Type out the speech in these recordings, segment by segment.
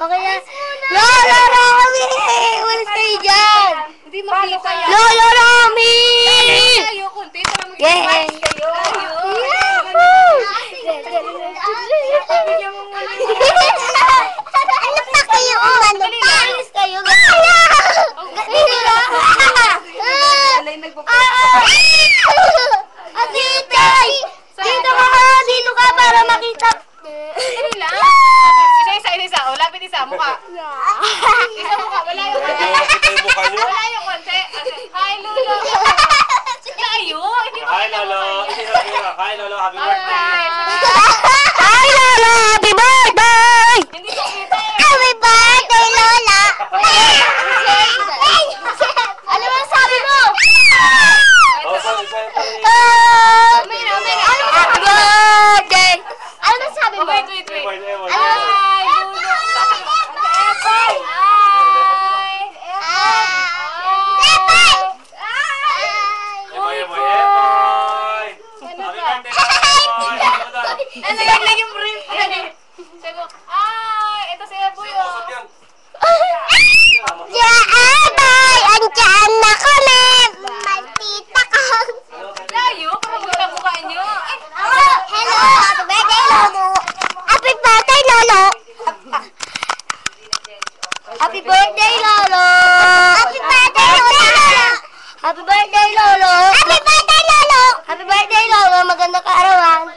Okay na. Lola Rami! Walis kayo dyan! Hindi makita. Lola Rami! Tayo, kunti. Para Yeah! kayo. Alis kayo, umano. Alis kayo. Atitay! Dito ka para makita. Dali lang. Isa. O, lapit isa. Mukha. Isa mukha. Wala yung konti. Kita yung mukha nyo? Wala yung konti. Hi, Lolo. Tayo. Hi, Lolo. Hi, Lolo. Happy birthday. Hi, Lola! Happy birthday! Hindi ko kita eh. Happy birthday, Lola! Ano ba sabi mo? Oh, sorry. Happy birthday! Ano ba sabi mo? Wait. Hi, Lolo. Nalaglag yung brief. Sabi ko, ito si Eboy, oh. Abay! Andiyan na kami! Magtita ka! Layo, parang wala mukha nyo. Hello! Happy birthday, Lolo! Happy birthday, Lolo! Happy birthday, Lolo! Happy birthday, Lolo! Happy birthday, Lolo! Happy birthday, Lolo! Happy birthday, Lolo! Maganda kaarawan.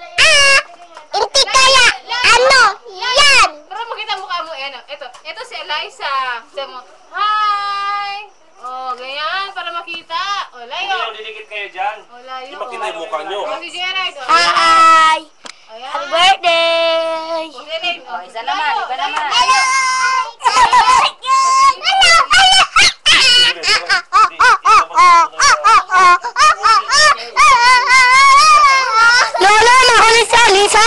Hindi kaya! Ano? Yan! Para makita mukha mo, ito si Eliza. Sabi mo, hi! Oh, ganyan, para makita. Oh, layo. Didikit kayo dyan. Oh, layo. Hindi makita yung mukha nyo. Oh, si Gerard, oh. Hi! Ayan. Happy birthday! Oh, Gerard, oh. Isa naman, iba naman. Hello! Lola, mahuli si Alisa!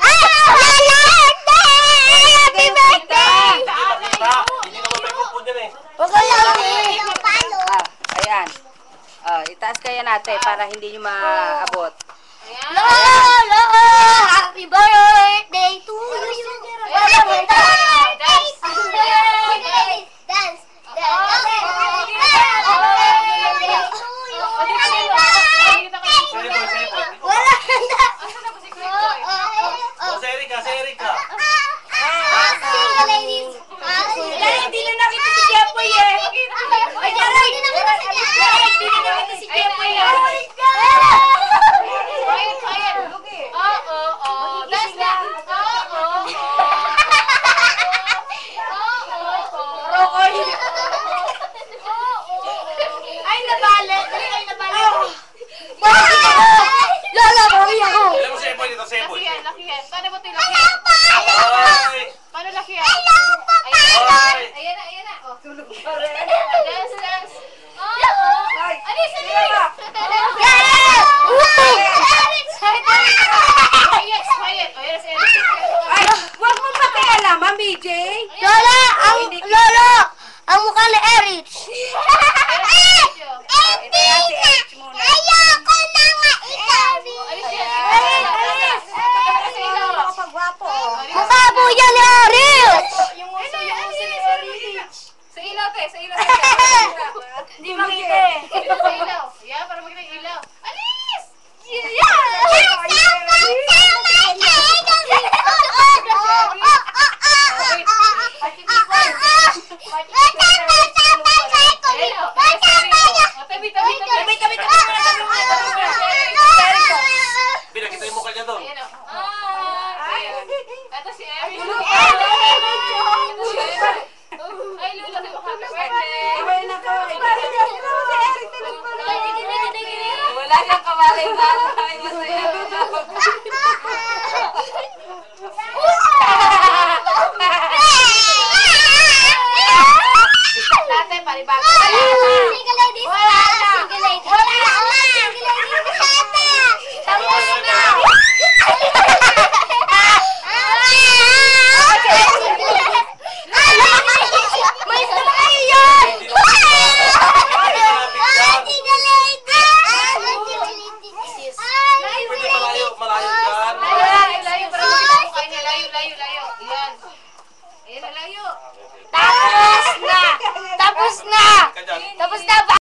Lola! Happy birthday! Hindi naman may kupo dyan eh. Huwag kayo Ayan. Itaas kaya natin para hindi nyo maabot. Ayan. Lola! Happy birthday to you! Ayan. Dance. Dance! Wala na! Asan ako si Quick Boy? Oh, si Erika. Single ladies! Hindi na nakita si Jepoy eh. Ay, hindi na nakita si Jepoy! Hindi na nakita si Jepoy eh. Quiet. Oo. Dance na. Oo. Rokoy! Ay, nabalit. Lola, mami ako! Alam mo si Eboy dito, si Eboy. Lakihan. Paano ba ito yung lakihan? Hi! Paano lakihan? Hi! Ayan na. Oh. Dance. Oo. Alis. Quiet. Oh, yes, Eric. Ay, huwag mo pakialaman, BJ. Lola, ang mukha ni Eric. Ayoko na nga ikaw. Alis. Kapagwapo. Mukha po yan ni Eric. Yung uso ni Eric. Sa ilaw, te. Hindi makita eh. Sa ilaw. Yeah, para makita yung ilaw. Alis! Pinakita yung mukha niya doon. Ito si Eric. Ay, Lula, happy birthday. Wala kang kamalay-malay. Masaya. Natin, palibago. Single ladies. Wala na. Single ladies. Wala na. Single ladies. Tapos na. Ayan, layo. Tapos,